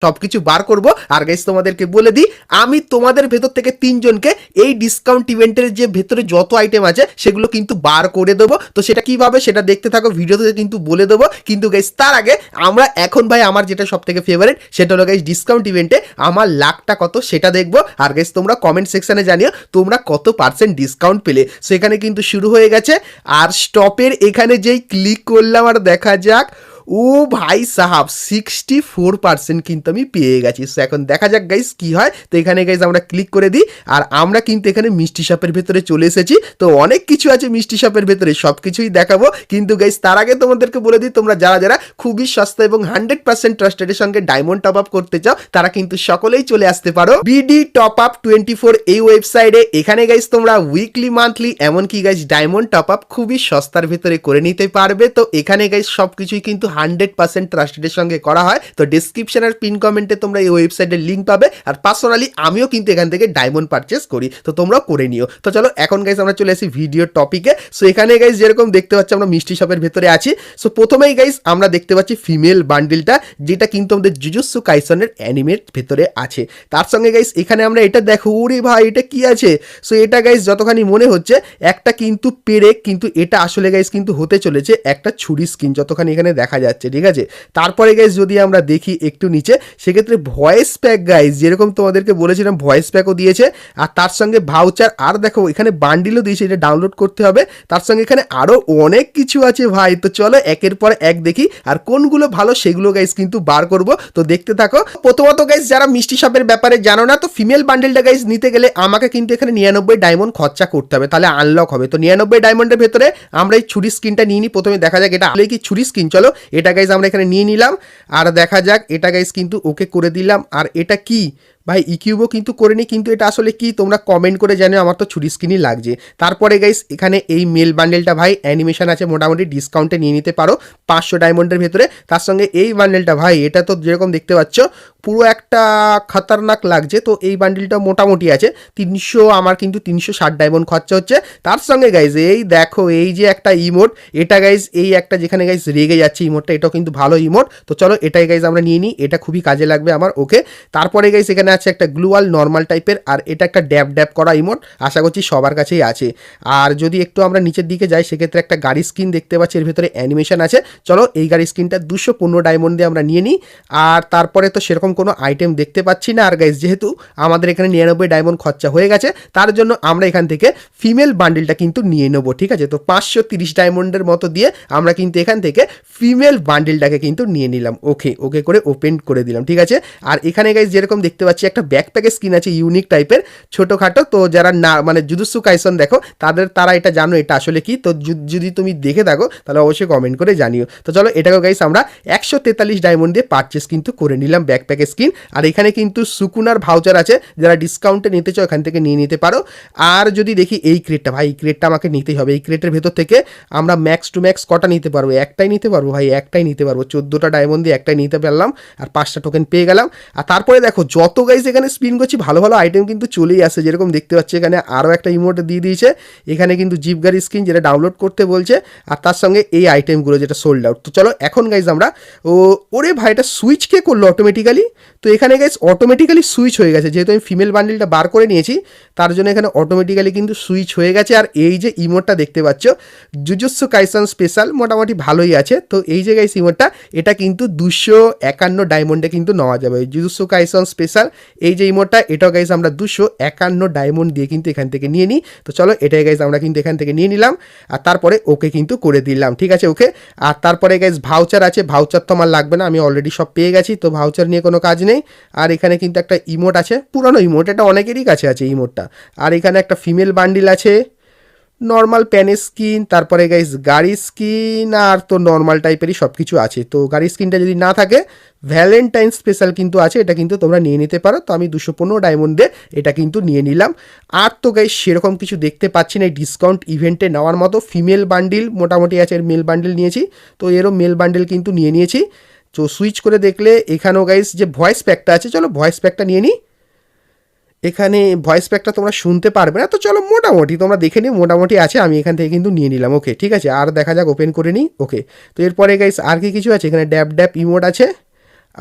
সবকিছু বার করব। আর গাইস তোমাদেরকে বলে দিই, আমি তোমাদের ভেতর থেকে 3 জনকে এই ডিসকাউন্ট ইভেন্টের যে ভেতরে যত আইটেম আছে সেগুলো কিন্তু বার করে দেবো। তো সেটা কিভাবে সেটা দেখতে থাকো, ভিডিওতে কিন্তু বলে দেবো। কিন্তু গাইস তার আগে আমরা এখন ভাই আমার যেটা সব থেকে ফেভারিট সেটা হলো গাইস ডিসকাউন্ট ইভেন্টে আমার লাখটা কত সেটা দেখবো। আর গাইস তোমরা কমেন্ট সেকশনে জানিও তোমরা কত পার্সেন্ট ডিসকাউন্ট পেলে। সেখানে কিন্তু শুরু হয়ে গেছে। আর স্টপের এখানে যেই ক্লিক করলাম আর দেখা যাক, ও ভাই সাহাব 64% কিন্তু আমি পেয়ে গেছি। সো এখন দেখা যাক গাইস কি হয়। তো এখানে গাইস আমরা ক্লিক করে দিই আর আমরা কিন্তু এখানে মিষ্টি শপের ভেতরে চলে এসেছি। তো অনেক কিছু আছে মিষ্টি শপের ভেতরে, সব কিছুই দেখাবো। কিন্তু গাইস তার আগে তোমাদেরকে বলে দিই, তোমরা যারা যারা খুবই সস্তা এবং 100% ট্রাস্টেডের সঙ্গে ডায়মন্ড টপ আপ করতে চাও তারা কিন্তু সকলেই চলে আসতে পারো বিডি টপ আপ 24 এই ওয়েবসাইটে। এখানে গাইস তোমরা উইকলি, মান্থলি, এমনকি গাইস ডায়মন্ড টপ আপ খুবই সস্তার ভেতরে করে নিতে পারবে। তো এখানে গাইস সবকিছুই কিন্তু 100% ট্রাস্টেডের সঙ্গে করা হয়। তো ডেসক্রিপশন আর পিন কমেন্টে তোমরা এই ওয়েবসাইটের লিঙ্ক পাবে। আর পার্সোনালি আমিও কিন্তু এখান থেকে ডায়মন্ড পারচেস করি, তো তোমরাও করে নিও। তো চলো এখন গাইস আমরা চলে আসি ভিডিওর টপিকে। সো এখানে গাইস যেরকম দেখতে পাচ্ছি আমরা মিষ্টি শপের ভেতরে আছি। সো প্রথমেই গাইস আমরা দেখতে পাচ্ছি ফিমেল বান্ডিলটা, যেটা কিন্তু আমাদের জুজুৎসু কাইসনের অ্যানিমের ভেতরে আছে। তার সঙ্গে গাইস এখানে আমরা এটা দেখো, ওরে ভাই এটা কি আছে। সো এটা গাইস যতখানি মনে হচ্ছে একটা কিন্তু পেরেক, কিন্তু এটা আসলে গাইস কিন্তু হতে চলেছে একটা ছুরি স্কিন, যতখানি এখানে দেখা যাচ্ছে, ঠিক আছে। তারপরে গাইস যদি আমরা দেখি একটু নিচে, সেক্ষেত্রে ভয়েস প্যাক গাইস যেরকম তোমাদেরকে বলেছিলাম ভয়েস প্যাকও দিয়েছে। আর তার সঙ্গে ভাউচার, আর দেখো এখানে বান্ডিলও দিয়েছে, এটা ডাউনলোড করতে হবে। তার সঙ্গে এখানে আরও অনেক কিছু আছে ভাই। তো চলো একের পর এক দেখি আর কোনগুলো ভালো সেগুলো গাইস কিন্তু বার করব। তো দেখতে থাকো। প্রথমত গাইস যারা মিষ্টি শপের ব্যাপারে জানো না, তো ফিমেল বান্ডিলটা গাইস নিতে গেলে আমাকে কিন্তু এখানে 99 ডায়মন্ড খরচা করতে হবে, তাহলে আনলক হবে। তো 99 ডায়মন্ডের ভেতরে আমরা এই ছুরি স্কিনটা নিয়ে নিই। প্রথমে দেখা যাক এটা আসলে কি ছুরি স্কিন। চলো এটা গাইস আমরা এখানে নিয়ে নিলাম আর দেখা যাক এটা গাইস কিন্তু ওকে করে দিলাম। আর এটা কি ভাই, ইকিউবও কিন্তু করে নি, কিন্তু এটা আসলে কি তোমরা কমেন্ট করে জানো। আমার তো ছুরি স্কিনই লাগছে। তারপরে গাইস এখানে এই মেল বান্ডেলটা ভাই অ্যানিমেশন আছে, মোটামুটি ডিসকাউন্টে নিয়ে নিতে পারো 500 ডায়মন্ডের ভেতরে। তার সঙ্গে এই বান্ডেলটা ভাই, এটা তো যেরকম দেখতে পাচ্ছ পুরো একটা খতরনাক লাগছে। তো এই বান্ডেলটা মোটামুটি আছে 300, আমার কিন্তু 360 ডায়মন্ড খরচা হচ্ছে। তার সঙ্গে গাইস এই দেখো এই যে একটা ইমোট, এটা গাইস এই একটা যেখানে গাইস রেগে যাচ্ছে ইমোটটা, এটাও কিন্তু ভালো ইমোট। তো চলো এটাই গাইস আমরা নিয়ে নিই, এটা খুবই কাজে লাগবে আমার। ওকে, তারপরে গাইস এখানে আছে একটা গ্লুয়াল নর্মাল টাইপের, আর এটা একটা ড্যাব ড্যাব করা ইমোট, আশা করছি সবার কাছেই আছে। আর যদি একটু আমরা নিচের দিকে যাই, সেক্ষেত্রে একটা গাড়ি স্কিন দেখতে পাচ্ছি, এর ভেতরে অ্যানিমেশন আছে। চলো এই গাড়ি স্কিনটা 215 ডায়মন্ড দিয়ে আমরা নিয়ে নিই। আর তারপরে তো সেরকম কোনো আইটেম দেখতে পাচ্ছি না। আর গাইস যেহেতু আমাদের এখানে 99 ডায়মন্ড খরচা হয়ে গেছে, তার জন্য আমরা এখান থেকে ফিমেল বান্ডিলটা কিন্তু নিয়ে নেবো, ঠিক আছে। তো 530 ডায়মন্ডের মতো দিয়ে আমরা কিন্তু এখান থেকে ফিমেল বান্ডিলটাকে কিন্তু নিয়ে নিলাম। ওকে ওকে করে ওপেন করে দিলাম, ঠিক আছে। আর এখানে গাইস যেরকম দেখতে পাচ্ছি একটা ব্যাকপ্যাকের স্কিন আছে ইউনিক টাইপের, ছোটোখাটো। তো যারা না মানে জুজুৎসু কাইসন দেখো তারা এটা জানো এটা আসলে কি। তো যদি তুমি দেখে থাকো তাহলে অবশ্যই কমেন্ট করে জানিও। তো চলো এটাকেও গাইস আমরা 143 ডায়মন্ড দিয়ে পারচেস কিন্তু করে নিলাম ব্যাকপ্যাকের স্কিন। আর এখানে কিন্তু সুকুনার ভাউচার আছে, যারা ডিসকাউন্টে নিতে চাও এখান থেকে নিয়ে নিতে পারো। আর যদি দেখি এই ক্রেটটা, ভাই এই ক্রেটটা আমাকে নিতেই হবে। এই ক্রেটের ভেতর থেকে আমরা ম্যাক্স টু ম্যাক্স কটা নিতে পারবো? একটাই নিতে পারবো ভাই, একটাই নিতে পারবো। 14টা ডায়মন্ড দিয়ে একটাই নিতে পারলাম আর 5টা টোকেন পেয়ে গেলাম। আর তারপরে দেখো যত গাইস এখানে স্পিন করছি ভালো ভালো আইটেম কিন্তু চলেই আসে। যেরকম দেখতে পাচ্ছি এখানে আরও একটা ইমোট দিয়ে দিয়েছে, এখানে কিন্তু জিপ গাড়ি স্কিন যেটা ডাউনলোড করতে বলছে, আর তার সঙ্গে এই আইটেমগুলো যেটা সোল্ড আউট। তো চলো এখন গাইস আমরা ওরে ভাই এটা সুইচ কে করলো অটোমেটিক্যালি। তো এখানে গাইস অটোমেটিক্যালি সুইচ হয়ে গেছে, যেহেতু আমি ফিমেল বান্ডিলটা বার করে নিয়েছি তার জন্য এখানে অটোমেটিক্যালি কিন্তু সুইচ হয়ে গেছে। আর এই যে ইমোটটা দেখতে পাচ্ছ জুজুৎসু কাইসন স্পেশাল, মোটামুটি ভালোই আছে। তো এই যে গাইস ইমোটটা, এটা কিন্তু 251 ডায়মন্ডে কিন্তু নেওয়া যাবে। জুজুৎসু কাইসন স্পেশাল এই যে ইমোটটা, এটাও গাইস আমরা 251 ডায়মন্ড দিয়ে কিন্তু এখান থেকে নিয়ে নিই। তো চলো এটাই গাইস আমরা কিন্তু এখান থেকে নিয়ে নিলাম আর তারপরে ওকে কিন্তু করে দিলাম, ঠিক আছে। ওকে, আর তারপরে গাইস ভাউচার আছে, ভাউচার তো আমার লাগবে না, আমি অলরেডি সব পেয়ে গেছি। তো ভাউচার নিয়ে কোনো কাজ নেই। আর এখানে কিন্তু একটা ইমোট আছে, পুরানো ইমোট, এটা অনেকেরই কাছে আছে ইমোটটা। আর এখানে একটা ফিমেল বান্ডিল আছে, নর্মাল প্যানের স্কিন, তারপরে গাইস গাড়ি স্কিন, আর তো নর্মাল টাইপেরই সব কিছু আছে। তো গাড়ি স্কিনটা যদি না থাকে ভ্যালেন্টাইন স্পেশাল কিন্তু আছে, এটা কিন্তু তোমরা নিয়ে নিতে পারো। তো আমি 215 ডায়মন্ড দিয়ে এটা কিন্তু নিয়ে নিলাম। আর তো গাইস সেরকম কিছু দেখতে পাচ্ছি না এই ডিসকাউন্ট ইভেন্টে নেওয়ার মতো। ফিমেল বান্ডিল মোটামুটি আছে, এর মেল বান্ডিল নিয়েছি, তো এরও মেল বান্ডিল কিন্তু নিয়ে নিয়েছি। তো সুইচ করে দেখলে এখানেও গাইস যে ভয়েস প্যাকটা আছে, চলো ভয়েস প্যাকটা নিয়ে নিই। এখানে ভয়েস প্যাকটা তোমরা শুনতে পারবে না, তো চলো মোটামুটি তোমরা দেখে নিও, মোটামুটি আছে, আমি এখান থেকে কিন্তু নিয়ে নিলাম। ওকে ঠিক আছে, আর দেখা যাক ওপেন করে নিই। ওকে, তো এরপরে গাইস আর কি কিছু আছে, এখানে ড্যাব ড্যাব ইমোট আছে,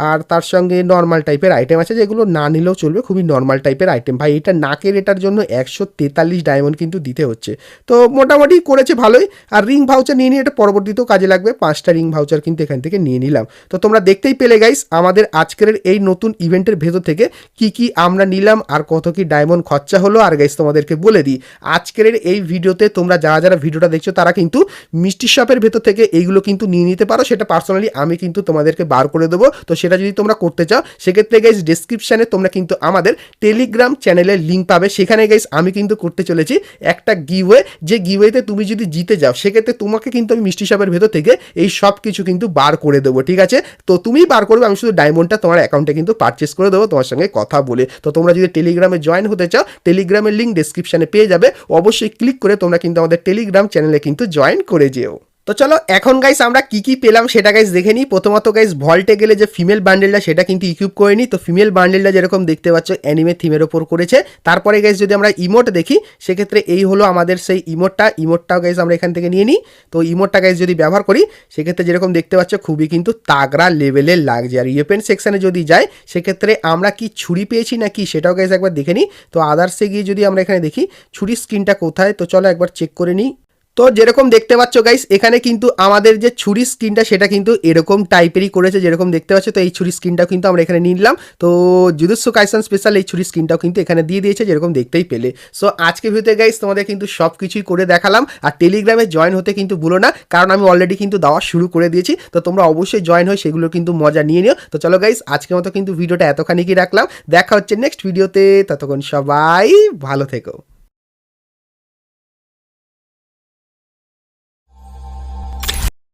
আর তার সঙ্গে নর্মাল টাইপের আইটেম আছে, যেগুলো না নিলেও চলবে, খুবই নর্মাল টাইপের আইটেম। ভাই এটা নাকের এটার জন্য 143 ডায়মন্ড কিন্তু দিতে হচ্ছে, তো মোটামুটি করেছে ভালোই। আর রিং ভাউচার নিয়ে নিয়ে এটা পরবর্তীতেও কাজে লাগবে, 5টা রিং ভাউচার কিন্তু এখান থেকে নিয়ে নিলাম। তো তোমরা দেখতেই পেলে গাইস আমাদের আজকের এই নতুন ইভেন্টের ভেতর থেকে কি কি আমরা নিলাম আর কত কি ডায়মন্ড খরচা হলো। আর গাইস তোমাদেরকে বলে দিই, আজকের এই ভিডিওতে তোমরা যারা যারা ভিডিওটা দেখছো তারা কিন্তু মিষ্টি শপের ভেতর থেকে এইগুলো কিন্তু নিয়ে নিতে পারো, সেটা পার্সোনালি আমি কিন্তু তোমাদেরকে বার করে দেবো। তো সেটা যদি তোমরা করতে চাও সেক্ষেত্রে গাইস ডেসক্রিপশানে তোমরা কিন্তু আমাদের টেলিগ্রাম চ্যানেলের লিঙ্ক পাবে, সেখানে গাইস আমি কিন্তু করতে চলেছি একটা গিভওয়ে, যে গিভওয়েতে তুমি যদি জিতে যাও সেক্ষেত্রে তোমাকে কিন্তু আমি মিষ্টি শপের ভেতর থেকে এই সব কিছু কিন্তু বার করে দেবো, ঠিক আছে। তো তুমিই বার করবে, আমি শুধু ডায়মন্ডটা তোমার অ্যাকাউন্টে কিন্তু পারচেস করে দেবো তোমার সঙ্গে কথা বলে। তো তোমরা যদি টেলিগ্রামে জয়েন হতে চাও, টেলিগ্রামের লিঙ্ক ডেসক্রিপশানে পেয়ে যাবে, অবশ্যই ক্লিক করে তোমরা কিন্তু আমাদের টেলিগ্রাম চ্যানেলে কিন্তু জয়েন করে যেও। তো চলো এখন গাইস আমরা কি কি পেলাম সেটা গাইস দেখে নিই। প্রথমত গাইস ভল্টে গেলে যে ফিমেল বান্ডেলটা সেটা কিন্তু ইকুইপ করে নিই। তো ফিমেল বান্ডেলটা যেরকম দেখতে পাচ্ছ অ্যানিমে থিমের ওপর করেছে। তারপরে গাইস যদি আমরা ইমোট দেখি সেক্ষেত্রে এই হলো আমাদের সেই ইমোটটাও গাইস আমরা এখান থেকে নিয়ে নিই। তো ইমোটটা গাইস যদি ব্যবহার করি সেক্ষেত্রে যেরকম দেখতে পাচ্ছ খুবই কিন্তু তাগড়া লেভেলের লাগছে। আর ইয়েপেন সেকশানে যদি যাই সেক্ষেত্রে আমরা কি ছুরি পেয়েছি নাকি সেটাও গাইস একবার দেখে নিই। তো আদার্সে গিয়ে যদি আমরা এখানে দেখি ছুরির স্ক্রিনটা কোথায়, তো চলো একবার চেক করে নিই। তো যেরকম দেখতে পাচ্ছ গাইস এখানে কিন্তু আমাদের যে ছুরি স্ক্রিনটা সেটা কিন্তু এরকম টাইপেরই করেছে, যেরকম দেখতে পাচ্ছ। তো এই ছুরি স্ক্রিনটাও কিন্তু আমরা এখানে নিলাম। তো জুজুৎসু কাইসেন স্পেশাল এই ছুরি স্ক্রিনটাও কিন্তু এখানে দিয়ে দিয়েছে, যেরকম দেখতেই পেলে। সো আজকে ভিডিওতে গাইস তোমাদের কিন্তু সব কিছুই করে দেখালাম। আর টেলিগ্রামে জয়েন হতে কিন্তু ভুলো না, কারণ আমি অলরেডি কিন্তু দেওয়া শুরু করে দিয়েছি। তো তোমরা অবশ্যই জয়েন হয়ে সেগুলো কিন্তু মজা নিয়ে নিও। তো চলো গাইস আজকের মতো কিন্তু ভিডিওটা এতখানি কি রাখলাম, দেখা হচ্ছে নেক্সট ভিডিওতে, ততক্ষণ সবাই ভালো থেকো।